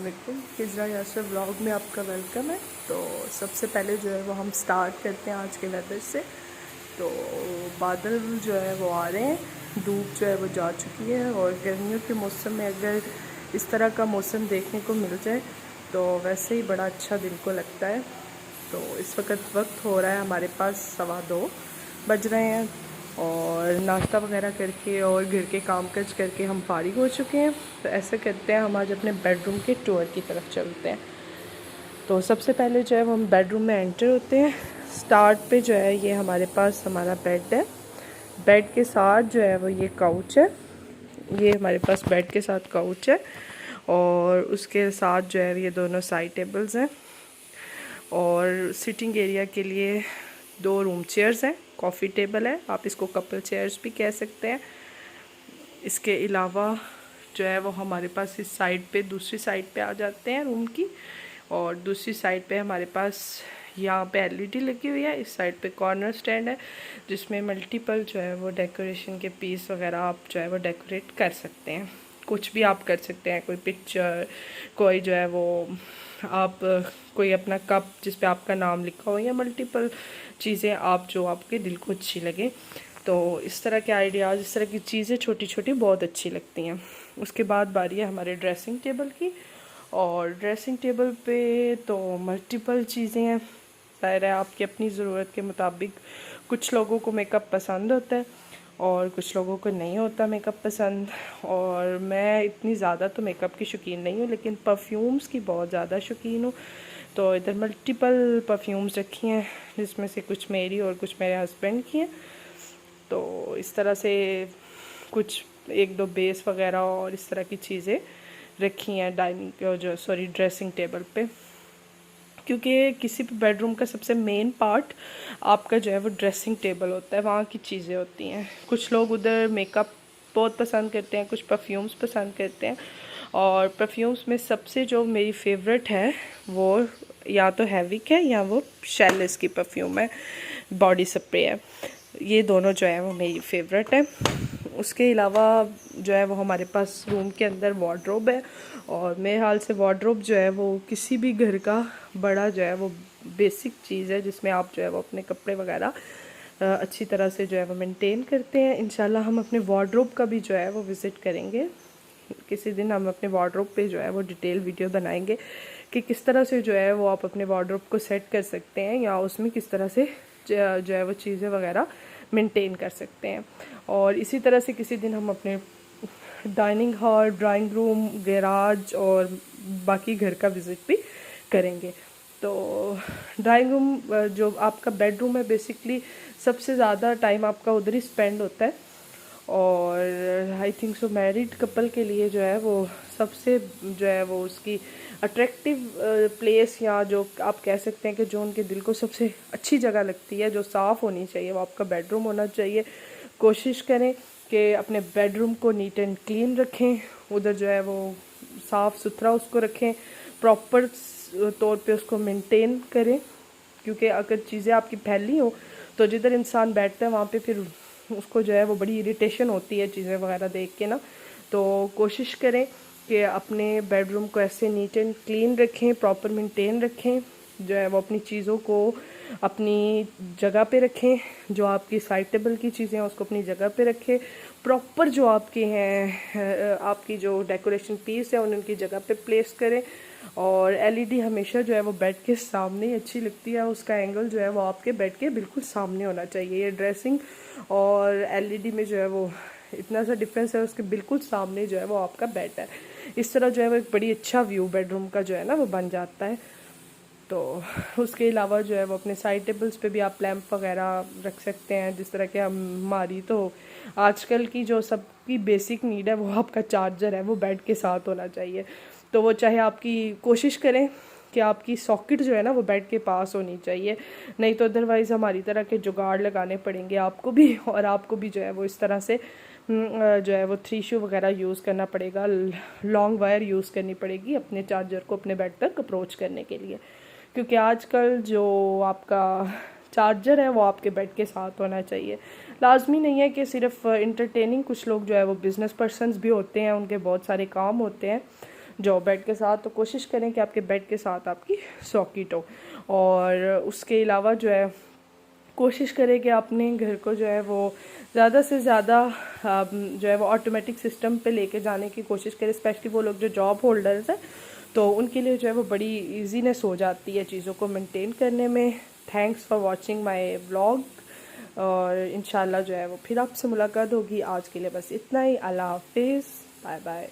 वालेकुम, हिजरा यासर व्लॉग में आपका वेलकम है। तो सबसे पहले जो है वो हम स्टार्ट करते हैं आज के वेदर से। तो बादल जो है वो आ रहे हैं, धूप जो है वो जा चुकी है और गर्मियों के मौसम में अगर इस तरह का मौसम देखने को मिल जाए तो वैसे ही बड़ा अच्छा दिल को लगता है। तो इस वक्त हो रहा है हमारे पास 2:15 बज रहे हैं और नाश्ता वगैरह करके और घर के काम काज करके हम फारिग हो चुके हैं। तो ऐसे करते हैं, हम आज अपने बेडरूम के टूर की तरफ चलते हैं। तो सबसे पहले जो है वो हम बेडरूम में एंटर होते हैं। स्टार्ट पे जो है ये हमारे पास हमारा बेड है। बेड के साथ जो है वो ये काउच है। ये हमारे पास बेड के साथ काउच है और उसके साथ जो है ये दोनों साइड टेबल्स हैं और सिटिंग एरिया के लिए 2 रूम चेयर्स हैं। कॉफ़ी टेबल है, आप इसको कपल चेयर्स भी कह सकते हैं। इसके अलावा जो है वो हमारे पास इस साइड पे दूसरी साइड पे आ जाते हैं रूम की, और दूसरी साइड पे हमारे पास यहाँ पे एलईडी लगी हुई है। इस साइड पे कॉर्नर स्टैंड है जिसमें मल्टीपल जो है वो डेकोरेशन के पीस वगैरह आप जो है वो डेकोरेट कर सकते हैं। कुछ भी आप कर सकते हैं, कोई पिक्चर, कोई जो है वो आप कोई अपना कप जिस पे आपका नाम लिखा हो, या मल्टीपल चीज़ें आप जो आपके दिल को अच्छी लगे। तो इस तरह के आइडियाज़, इस तरह की चीज़ें छोटी छोटी बहुत अच्छी लगती हैं। उसके बाद बारी है हमारे ड्रेसिंग टेबल की, और ड्रेसिंग टेबल पे तो मल्टीपल चीज़ें हैं। ज़ाहिर है आपकी अपनी ज़रूरत के मुताबिक, कुछ लोगों को मेकअप पसंद होता है और कुछ लोगों को नहीं होता मेकअप पसंद। और मैं इतनी ज़्यादा तो मेकअप की शौकीन नहीं हूँ, लेकिन परफ्यूम्स की बहुत ज़्यादा शौकीन हूँ। तो इधर मल्टीपल परफ्यूम्स रखी हैं जिसमें से कुछ मेरी और कुछ मेरे हस्बैंड की हैं। तो इस तरह से कुछ 1-2 बेस वगैरह और इस तरह की चीज़ें रखी हैं ड्रेसिंग टेबल पे, क्योंकि किसी भी बेडरूम का सबसे मेन पार्ट आपका जो है वो ड्रेसिंग टेबल होता है, वहाँ की चीज़ें होती हैं। कुछ लोग उधर मेकअप बहुत पसंद करते हैं, कुछ परफ्यूम्स पसंद करते हैं। और परफ्यूम्स में सबसे जो मेरी फेवरेट है वो या तो हैविक है या वो शैलेस की परफ्यूम है, बॉडी स्प्रे है। ये दोनों जो है वो मेरी फेवरेट है। उसके अलावा जो है वो हमारे पास रूम के अंदर वार्डरोब है, और मेरे हाल से वार्डरोब जो है वो किसी भी घर का बड़ा जो है वो बेसिक चीज़ है जिसमें आप जो है वो अपने कपड़े वगैरह अच्छी तरह से जो है वो मेंटेन करते हैं। इंशाल्लाह हम अपने वार्डरोब का भी जो है वो विज़िट करेंगे किसी दिन। हम अपने वार्डरोब पे जो है वो डिटेल वीडियो बनाएंगे कि किस तरह से जो है वो आप अपने वार्डरोब को सेट कर सकते हैं, या उसमें किस तरह से जो है वो चीज़ें वगैरह मेंटेन कर सकते हैं। और इसी तरह से किसी दिन हम अपने dining hall, drawing room, garage और बाकी घर का विज़िट भी करेंगे। तो ड्राइंग रूम जो आपका बेडरूम है, बेसिकली सबसे ज़्यादा टाइम आपका उधर ही स्पेंड होता है। और I think so married couple के लिए जो है वो सबसे जो है वो उसकी अट्रैक्टिव प्लेस, या जो आप कह सकते हैं कि जो उनके दिल को सबसे अच्छी जगह लगती है, जो साफ़ होनी चाहिए, वो आपका बेडरूम होना चाहिए। कोशिश करें कि अपने बेडरूम को नीट एंड क्लीन रखें, उधर जो है वो साफ़ सुथरा उसको रखें, प्रॉपर तौर पे उसको मेंटेन करें। क्योंकि अगर चीज़ें आपकी फैली हो तो जिधर इंसान बैठता है वहाँ पे फिर उसको जो है वो बड़ी इरिटेशन होती है चीज़ें वगैरह देख के ना। तो कोशिश करें कि अपने बेडरूम को ऐसे नीट एंड क्लीन रखें, प्रॉपर मेंटेन रखें, जो है वो अपनी चीज़ों को अपनी जगह पे रखें। जो आपकी साइड टेबल की चीज़ें हैं उसको अपनी जगह पे रखें। प्रॉपर जो आपके हैं आपकी जो डेकोरेशन पीस है उनकी जगह पे प्लेस करें। और एलईडी हमेशा जो है वो बेड के सामने ही अच्छी लगती है, उसका एंगल जो है वो आपके बेड के बिल्कुल सामने होना चाहिए। ये ड्रेसिंग और एलईडी में जो है वो इतना सा डिफरेंस है, उसके बिल्कुल सामने जो है वो आपका बेड है। इस तरह जो है वो एक बड़ी अच्छा व्यू बेडरूम का जो है ना वो बन जाता है। तो उसके अलावा जो है वो अपने साइड टेबल्स पे भी आप लैंप वगैरह रख सकते हैं। जिस तरह के हमारी तो आजकल की जो सबकी बेसिक नीड है वो आपका चार्जर है, वो बेड के साथ होना चाहिए। तो वो चाहे आपकी कोशिश करें कि आपकी सॉकेट जो है ना वो बेड के पास होनी चाहिए, नहीं तो अदरवाइज़ हमारी तरह के जुगाड़ लगाने पड़ेंगे आपको भी, और आपको भी जो है वो इस तरह से जो है वो 3 शू वगैरह यूज़ करना पड़ेगा, लॉन्ग वायर यूज़ करनी पड़ेगी अपने चार्जर को अपने बेड तक अप्रोच करने के लिए। क्योंकि आजकल जो आपका चार्जर है वो आपके बेड के साथ होना चाहिए। लाजमी नहीं है कि सिर्फ इंटरटेनिंग, कुछ लोग जो है वो बिज़नेस पर्सन्स भी होते हैं, उनके बहुत सारे काम होते हैं। जो बेड के साथ, तो कोशिश करें कि आपके बेड के साथ आपकी सॉकेट हो। और उसके अलावा जो है कोशिश करें कि अपने घर को जो है वो ज़्यादा से ज़्यादा जो है वो ऑटोमेटिक सिस्टम पे लेके जाने की कोशिश करें, स्पेशली वो लोग जो जॉब होल्डर्स हैं, तो उनके लिए जो है वो बड़ी ईजीनेस हो जाती है चीज़ों को मेंटेन करने में। Thanks for watching my vlog, और इंशाल्लाह जो है वो फिर आपसे मुलाकात होगी। आज के लिए बस इतना ही। अल्लाह हाफिज़, बाय बाय।